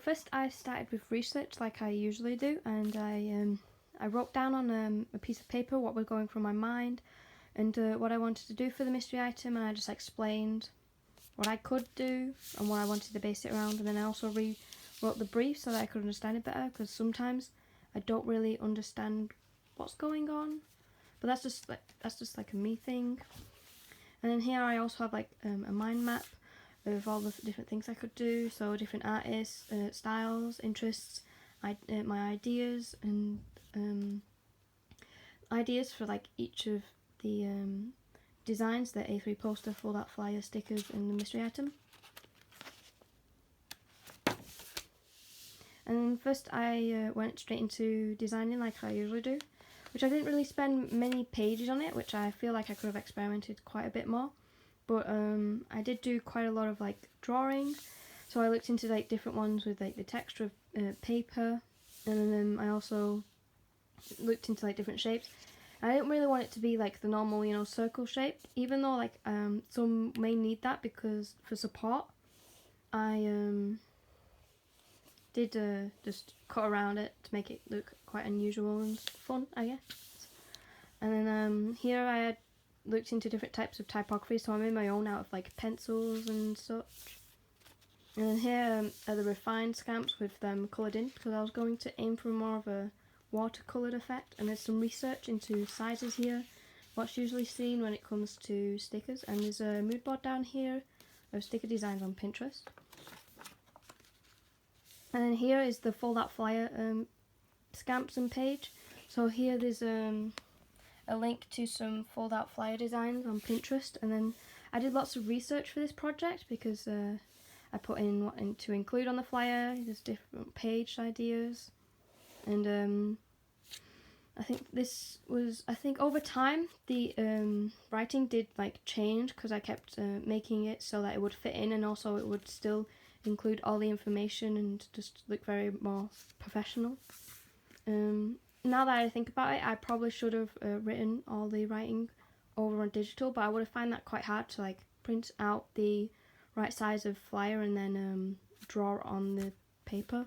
first I started with research like I usually do, and I wrote down on a piece of paper what was going through my mind and what I wanted to do for the mystery item, and I just explained what I could do and what I wanted to base it around, and then I also rewrote the brief so that I could understand it better, because sometimes I don't really understand what's going on, but that's just like a me thing. And then here I also have like a mind map of all the different things I could do, so different artists, styles, interests, my ideas, and ideas for like each of the designs, the A3 poster, fold out flyer, stickers, and the mystery item. And then first I went straight into designing like I usually do, which I didn't really spend many pages on it, which I feel like I could have experimented quite a bit more. But I did do quite a lot of like drawing, so I looked into like different ones with like the texture of paper, and then I also looked into like different shapes. I didn't really want it to be like the normal, you know, circle shape, even though like some may need that because for support. I did just cut around it to make it look quite unusual and fun, I guess. And then here I had looked into different types of typography, so I made my own out of like pencils and such. And then here are the refined stamps with them coloured in, because I was going to aim for more of a watercoloured effect. And there's some research into sizes here, what's usually seen when it comes to stickers. And there's a mood board down here of sticker designs on Pinterest. And then here is the fold out flyer scamps and page. So here there's a link to some fold out flyer designs on Pinterest, and then I did lots of research for this project because I put in what to include on the flyer. There's different page ideas, and I think over time the writing did like change, because I kept making it so that it would fit in, and also it would still include all the information and just look very more professional. Now that I think about it, I probably should have written all the writing over on digital, but I would have found that quite hard to like print out the right size of flyer and then draw on the paper.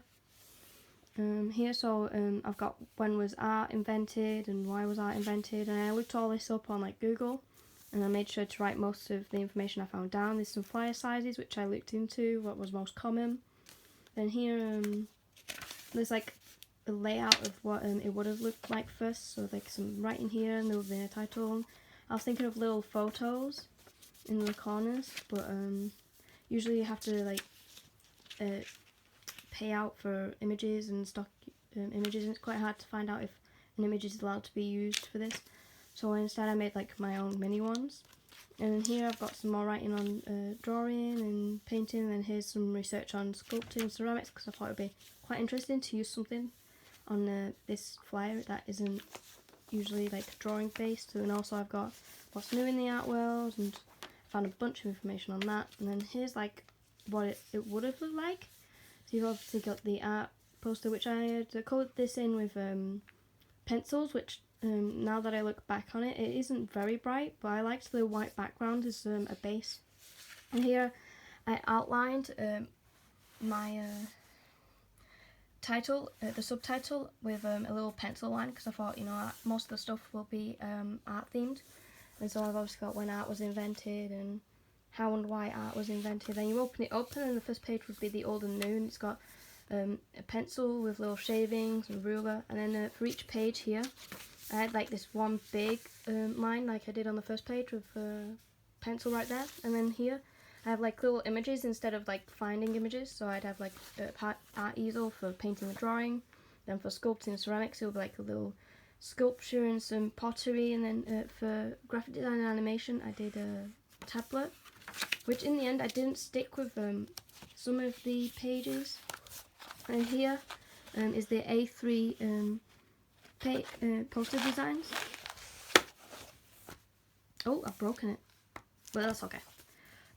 Here, so I've got when was art invented and why was art invented, and I looked all this up on like Google, and I made sure to write most of the information I found down. There's some flyer sizes which I looked into, what was most common. Then here there's like a layout of what it would have looked like first, so like some writing here, and there would be a title. I was thinking of little photos in the corners, but usually you have to like pay out for images and stock images, and it's quite hard to find out if an image is allowed to be used for this. So instead I made like my own mini ones. And then here I've got some more writing on drawing and painting, and then here's some research on sculpting and ceramics, because I thought it would be quite interesting to use something on this flyer that isn't usually like drawing based. And then also I've got what's new in the art world, and found a bunch of information on that. And then here's like what it would have looked like. So you've obviously got the art poster, which I had coloured this in with pencils, which now that I look back on it, it isn't very bright, but I liked the white background as a base. And here I outlined my title, the subtitle, with a little pencil line, because I thought, you know, most of the stuff will be art themed. And so I've obviously got when art was invented and how and why art was invented. Then you open it up, and then the first page would be the old and new, and it's got a pencil with little shavings and ruler. And then for each page here, I had like this one big line like I did on the first page with pencil right there. And then here I have like little images instead of like finding images. So I'd have like art easel for painting and drawing. Then for sculpting and ceramics, it would be like a little sculpture and some pottery. And then for graphic design and animation, I did a tablet, which in the end I didn't stick with some of the pages. And here is the A3 poster designs. Oh, I've broken it, but that's okay.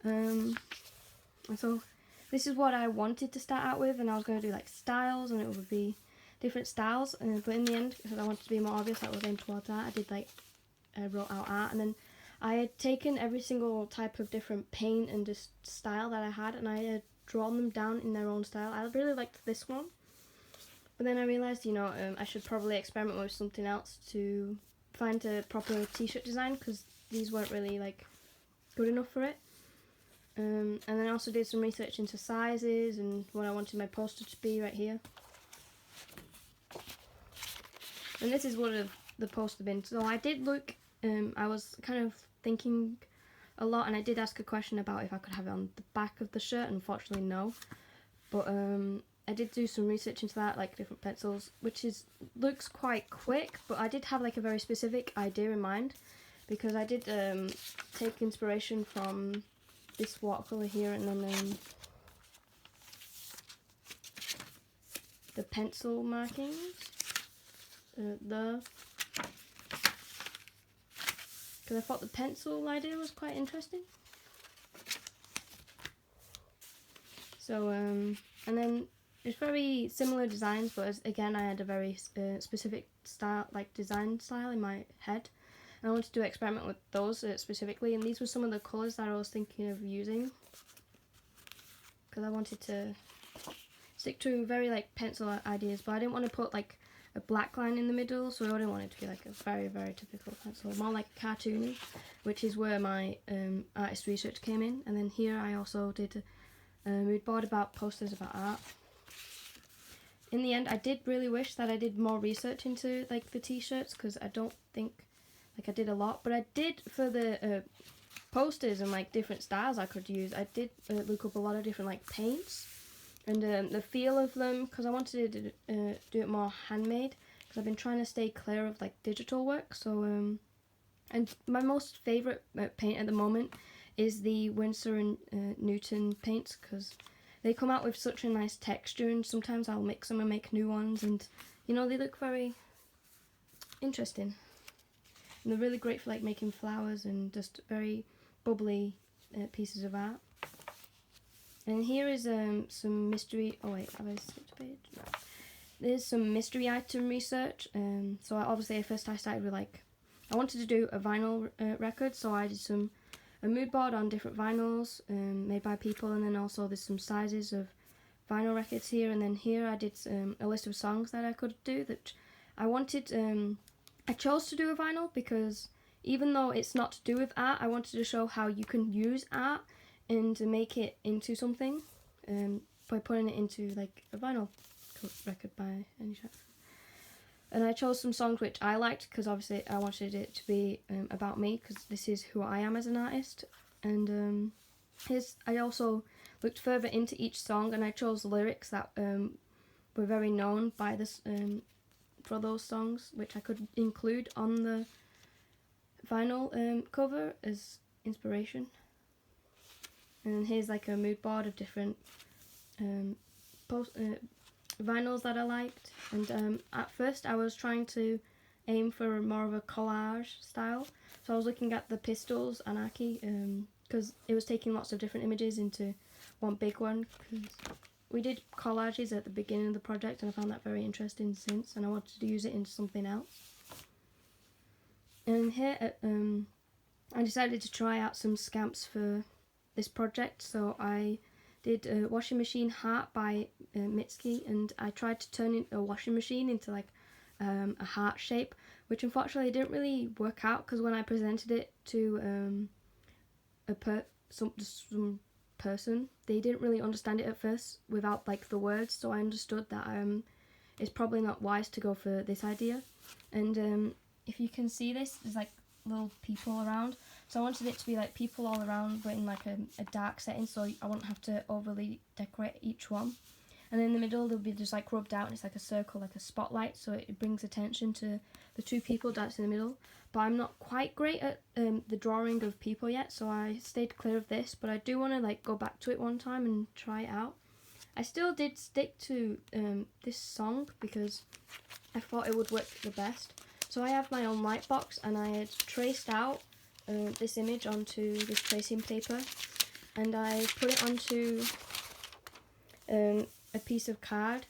And so this is what I wanted to start out with, and I was going to do like styles, and it would be different styles. But in the end, because I wanted to be more obvious, I was aimed towards that. I did like wrote out art, and then I had taken every single type of different paint and just style that I had, and I had drawn them down in their own style. I really liked this one, but then I realised, I should probably experiment with something else to find a proper t-shirt design, because these weren't really like good enough for it. And then I also did some research into sizes and what I wanted my poster to be right here. And this is what the poster been. So I did look, I was kind of thinking a lot, and I did ask a question about if I could have it on the back of the shirt. Unfortunately, no. But I did do some research into that, like different pencils, which looks quite quick, but I did have like a very specific idea in mind, because I did take inspiration from this watercolour here, and then the pencil markings, because I thought the pencil idea was quite interesting. So and then it's very similar designs, but again I had a very specific style, like design style in my head, and I wanted to experiment with those specifically, and these were some of the colours that I was thinking of using, because I wanted to stick to very like pencil ideas, but I didn't want to put like a black line in the middle, so I didn't want it to be like a very, very typical pencil, more like a cartoony, which is where my artist research came in. And then here I also did a mood board about posters about art. In the end, I did really wish that I did more research into like the t-shirts, because I don't think like I did a lot, but I did for the posters and like different styles I could use. I did look up a lot of different like paints and the feel of them, because I wanted to do it more handmade, because I've been trying to stay clear of like digital work. So and my most favourite paint at the moment is the Winsor and Newton paints, because they come out with such a nice texture, and sometimes I'll mix them and make new ones, and they look very interesting, and they're really great for like making flowers and just very bubbly pieces of art. And here is some mystery. Oh wait, have I skipped a page? No. There's some mystery item research. So obviously first I started with I wanted to do a vinyl record, so I did a mood board on different vinyls made by people, and then also there's some sizes of vinyl records here, and then here I did a list of songs that I could do that I wanted. I chose to do a vinyl because even though it's not to do with art, I wanted to show how you can use art and to make it into something by putting it into like a vinyl record by any chance. And I chose some songs which I liked, because obviously I wanted it to be about me, because this is who I am as an artist. And I also looked further into each song, and I chose lyrics that were very known by this for those songs, which I could include on the vinyl cover as inspiration. And here's like a mood board of different vinyls that I liked. And at first I was trying to aim for more of a collage style. So I was looking at the Pistols Anarchy, because it was taking lots of different images into one big one. Cause we did collages at the beginning of the project, and I found that very interesting since, and I wanted to use it into something else. And here I decided to try out some scamps for this project, so I did a washing machine heart by Mitski, and I tried to turn a washing machine into like a heart shape, which unfortunately didn't really work out, because when I presented it to some person, they didn't really understand it at first without like the words, so I understood that it's probably not wise to go for this idea. And if you can see this, there's like little people around, so I wanted it to be like people all around, but in like a dark setting, so I wouldn't have to overly decorate each one. And in the middle they'll be just like rubbed out, and it's like a circle, like a spotlight, so it brings attention to the two people dancing in the middle. But I'm not quite great at the drawing of people yet, so I stayed clear of this, but I do want to like go back to it one time and try it out. I still did stick to this song because I thought it would work the best. So I have my own light box, and I had traced out this image onto this tracing paper, and I put it onto a piece of card,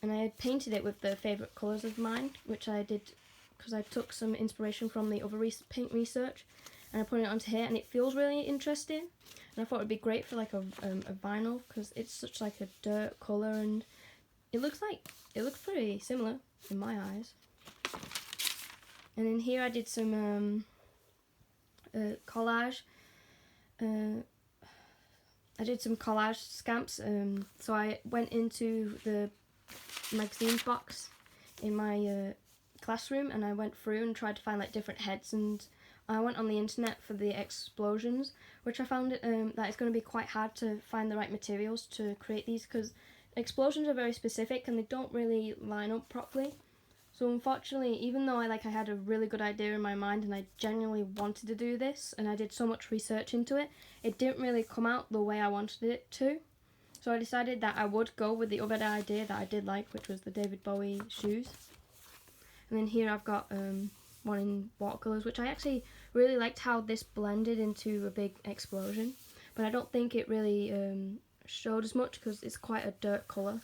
and I had painted it with the favourite colours of mine, which I did because I took some inspiration from the other paint research, and I put it onto here, and it feels really interesting. and I thought it'd be great for like a vinyl because it's such like a dirt colour, and it looks pretty similar in my eyes. And then here I did some collage. I did some collage scamps. So I went into the magazines box in my classroom, and I went through and tried to find like different heads, and I went on the internet for the explosions, which I found that it's going to be quite hard to find the right materials to create these, because explosions are very specific and they don't really line up properly. So unfortunately, even though I had a really good idea in my mind and I genuinely wanted to do this and I did so much research into it, it didn't really come out the way I wanted it to. So I decided that I would go with the other idea that I did like, which was the David Bowie shoes. And then here I've got one in watercolours, which I actually really liked how this blended into a big explosion. But I don't think it really showed as much because it's quite a dirt colour.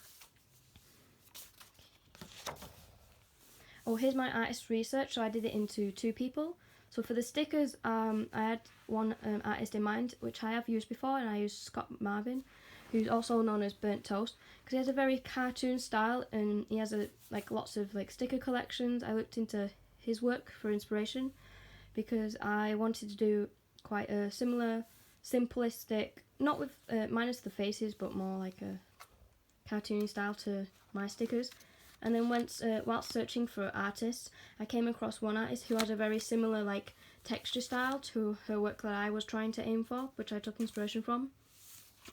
Oh, here's my artist research. So I did it into 2 people. So for the stickers, I had one artist in mind, which I have used before, and I used Scott Marvin, who's also known as Burnt Toast, because he has a very cartoon style, and he has lots of sticker collections. I looked into his work for inspiration because I wanted to do quite a similar, simplistic, not with minus the faces, but more like a cartoony style to my stickers. And then whilst searching for artists, I came across one artist who has a very similar texture style to her work that I was trying to aim for, which I took inspiration from.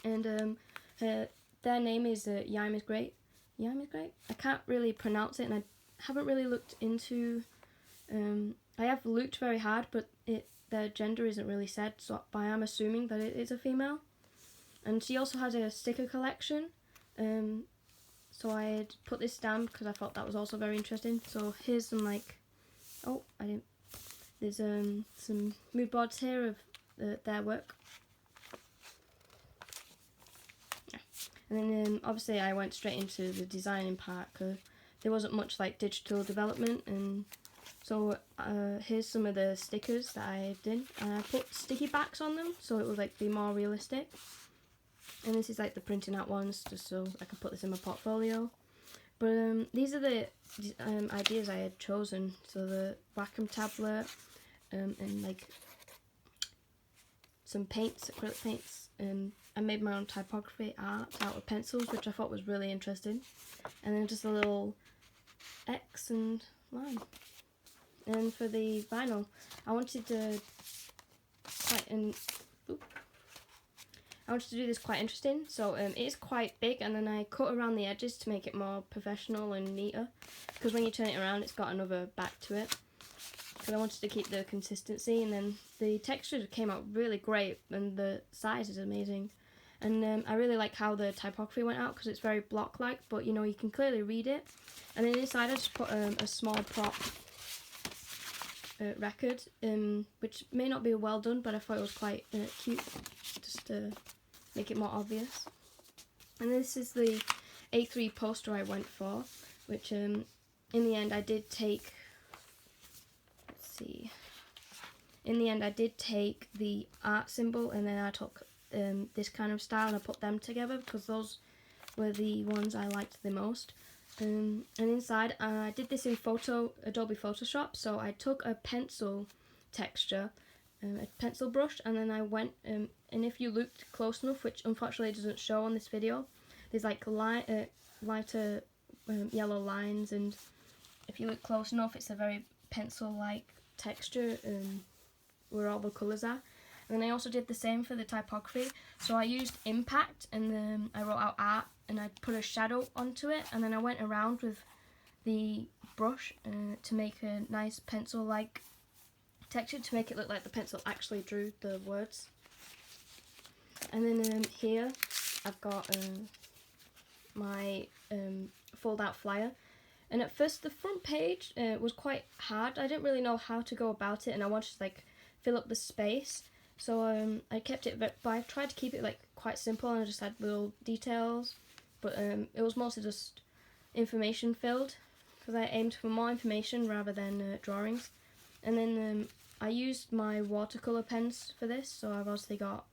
And their name is Yime is Great. Yime is Great? I can't really pronounce it, and I haven't really looked into... I have looked very hard, but their gender isn't really said, so I am assuming that it is a female. And she also has a sticker collection. So I had put this down because I thought that was also very interesting. So here's some there's some mood boards here of their work. Yeah. And then obviously I went straight into the designing part because there wasn't much digital development, and so here's some of the stickers that I did. And I put sticky backs on them so it would be more realistic. And this is the printing out ones, just so I can put this in my portfolio. But these are the ideas I had chosen. So the Wacom tablet, and some paints, acrylic paints. I made my own typography art out of pencils, which I thought was really interesting. And then just a little X and line. And for the vinyl, I wanted to do this quite interesting, so it is quite big, and then I cut around the edges to make it more professional and neater, because when you turn it around it's got another back to it, because I wanted to keep the consistency. And then the texture came out really great, and the size is amazing, and I really like how the typography went out because it's very block-like, but you can clearly read it. And then inside I just put a small prop record, which may not be well done, but I thought it was quite cute, just to make it more obvious. And this is the A3 poster I went for, which in the end I did take, the art symbol, and then I took this kind of style and I put them together because those were the ones I liked the most. And inside I did this in Adobe Photoshop, so I took a pencil texture, a pencil brush, and then I went, and if you looked close enough, which unfortunately doesn't show on this video, there's lighter yellow lines, and if you look close enough it's a very pencil-like texture where all the colours are. And then I also did the same for the typography, so I used impact, and then I wrote out art, and I put a shadow onto it, and then I went around with the brush to make a nice pencil-like texture, to make it look like the pencil actually drew the words. And then here I've got my fold-out flyer, and at first the front page was quite hard. I didn't really know how to go about it, and I wanted to fill up the space, so I kept it, but I tried to keep it quite simple, and I just had little details, but it was mostly just information filled, because I aimed for more information rather than drawings. And then I used my watercolour pens for this, so I've obviously got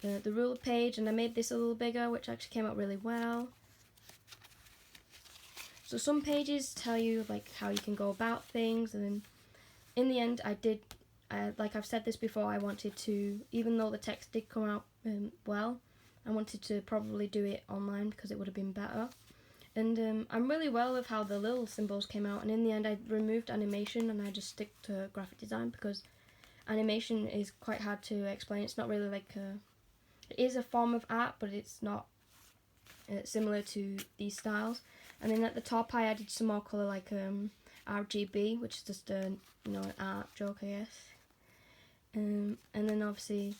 the ruler page, and I made this a little bigger, which actually came out really well. So some pages tell you like how you can go about things, and then in the end like I've said this before, I wanted to, even though the text did come out well, I wanted to probably do it online because it would have been better. And I'm really well with how the little symbols came out, and in the end I removed animation and I just stick to graphic design because animation is quite hard to explain. It's not really like it is a form of art, but it's not similar to these styles. And then at the top I added some more colour, like RGB, which is just an art joke, I guess. And then obviously,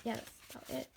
yeah, that's about it.